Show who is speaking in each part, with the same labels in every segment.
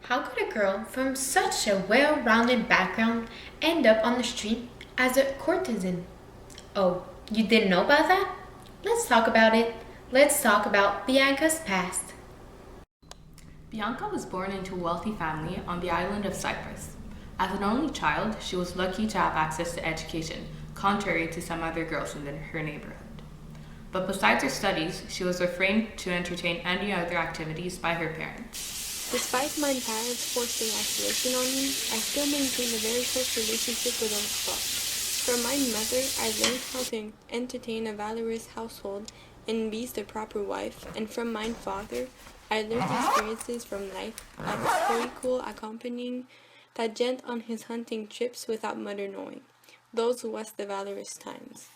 Speaker 1: How could a girl from such a well-rounded background end up on the street as a courtesan? Oh, you didn't know about that? Let's talk about it. Let's talk about Bianca's past.
Speaker 2: Bianca was born into a wealthy family on the island of Cyprus. As an only child, she was lucky to have access to education, contrary to some other girls in her neighborhood. But besides her studies, she was refrained to entertain any other activities by her parents.
Speaker 3: Despite my parents forcing isolation on me, I still maintained a very close relationship with Uncle. From my mother, I learned how to entertain a valorous household and be the proper wife, and from my father, I learned experiences from life, like stoical accompanying that gent on his hunting trips without mother knowing. Those was the valorous times.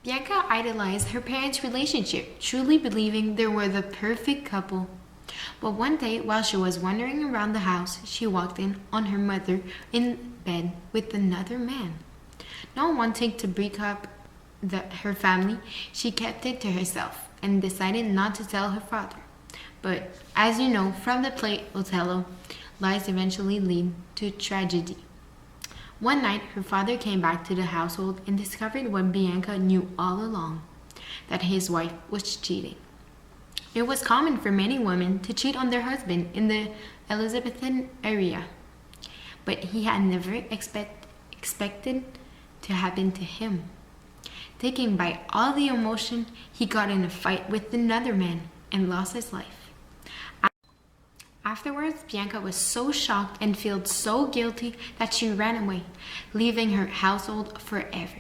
Speaker 1: Bianca idolized her parents' relationship, truly believing they were the perfect couple. But one day, while she was wandering around the house, she walked in on her mother in bed with another man. Not wanting to break up her family, she kept it to herself and decided not to tell her father. But as you know from the play Othello, lies eventually lead to tragedy. One night, her father came back to the household and discovered what Bianca knew all along, that his wife was cheating. It was common for many women to cheat on their husband in the Elizabethan era, but he had never expected to happen to him. Taken by all the emotion, he got in a fight with another man and lost his life. Afterwards, Bianca was so shocked and felt so guilty that she ran away, leaving her household forever.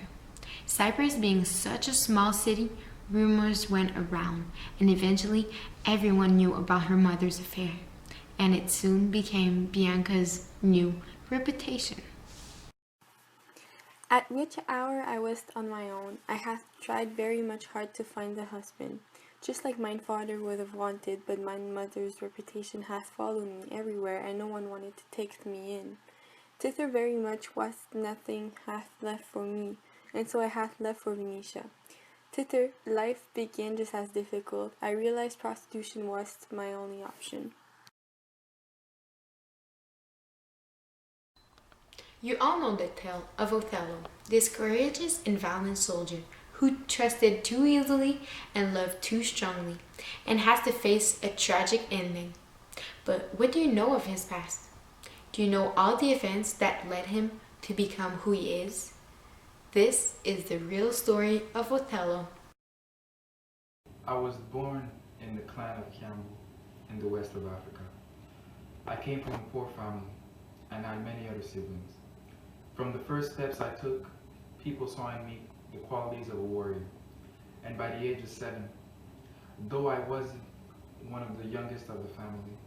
Speaker 1: Cyprus being such a small city, rumors went around, and eventually everyone knew about her mother's affair, and it soon became Bianca's new reputation.
Speaker 3: At which hour I was on my own, I had tried very much hard to find a husband, just like my father would have wanted, but my mother's reputation hath followed me everywhere, and no one wanted to take me in. Thither very much was nothing hath left for me, and so I hath left for Venetia. Thither life began just as difficult. I realized prostitution was my only option.
Speaker 1: You all know the tale of Othello, this courageous and valiant soldier who trusted too easily and loved too strongly, and has to face a tragic ending. But what do you know of his past? Do you know all the events that led him to become who he is? This is the real story of Othello.
Speaker 4: I was born in the clan of Campbell in the west of Africa. I came from a poor family and had many other siblings. From the first steps I took, people saw in me the qualities of a warrior. And by the age of 7, though I wasn't one of the youngest of the family,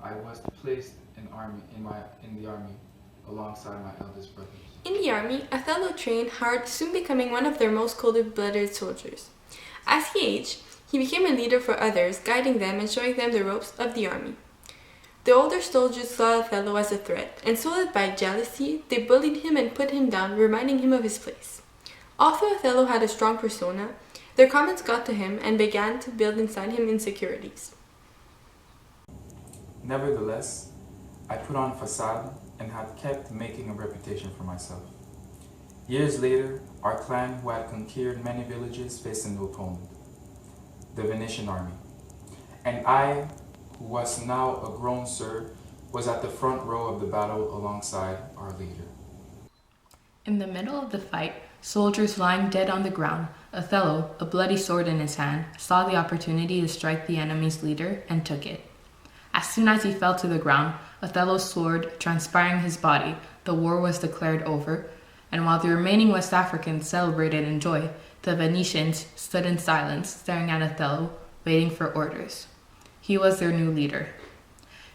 Speaker 4: I was placed in the army alongside my eldest brothers.
Speaker 3: In the army, Othello trained hard, soon becoming one of their most cold-blooded soldiers. As he aged, he became a leader for others, guiding them and showing them the ropes of the army. The older soldiers saw Othello as a threat, and so that by jealousy, they bullied him and put him down, reminding him of his place. Although Othello had a strong persona, their comments got to him and began to build inside him insecurities.
Speaker 4: Nevertheless, I put on a facade and had kept making a reputation for myself. Years later, our clan, who had conquered many villages, faced a new opponent, the Venetian army. And I, who was now a grown sir, was at the front row of the battle alongside our leader.
Speaker 2: In the middle of the fight, soldiers lying dead on the ground, Othello, a bloody sword in his hand, saw the opportunity to strike the enemy's leader and took it. As soon as he fell to the ground, Othello's sword transpiring his body, the war was declared over, and while the remaining West Africans celebrated in joy, the Venetians stood in silence, staring at Othello, waiting for orders. He was their new leader.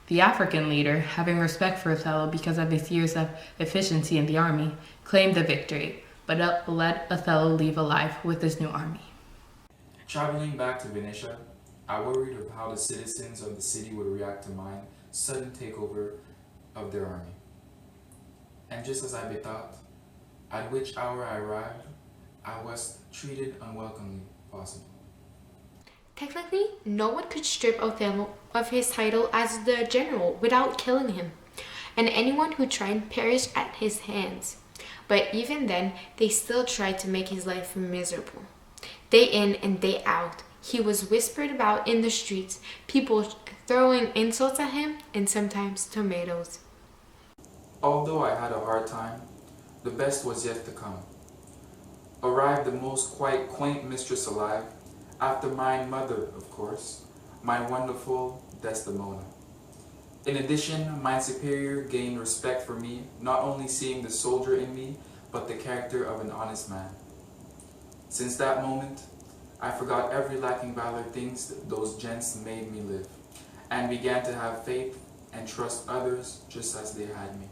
Speaker 2: The African leader, having respect for Othello because of his years of efficiency in the army, claimed the victory, but let Othello leave alive with his new army.
Speaker 4: Traveling back to Venetia, I worried of how the citizens of the city would react to my sudden takeover of their army. And just as I bethought, at which hour I arrived, I was treated unwelcomely possible.
Speaker 1: Technically, no one could strip Othello of his title as the general without killing him, and anyone who tried perished at his hands. But even then, they still tried to make his life miserable. Day in and day out, he was whispered about in the streets, people throwing insults at him and sometimes tomatoes.
Speaker 4: Although I had a hard time, the best was yet to come. Arrived the most quite quaint mistress alive, after mine mother, of course, my wonderful Desdemona. In addition, my superior gained respect for me, not only seeing the soldier in me, but the character of an honest man. Since that moment, I forgot every lacking valor things those gents made me live, and began to have faith and trust others just as they had me.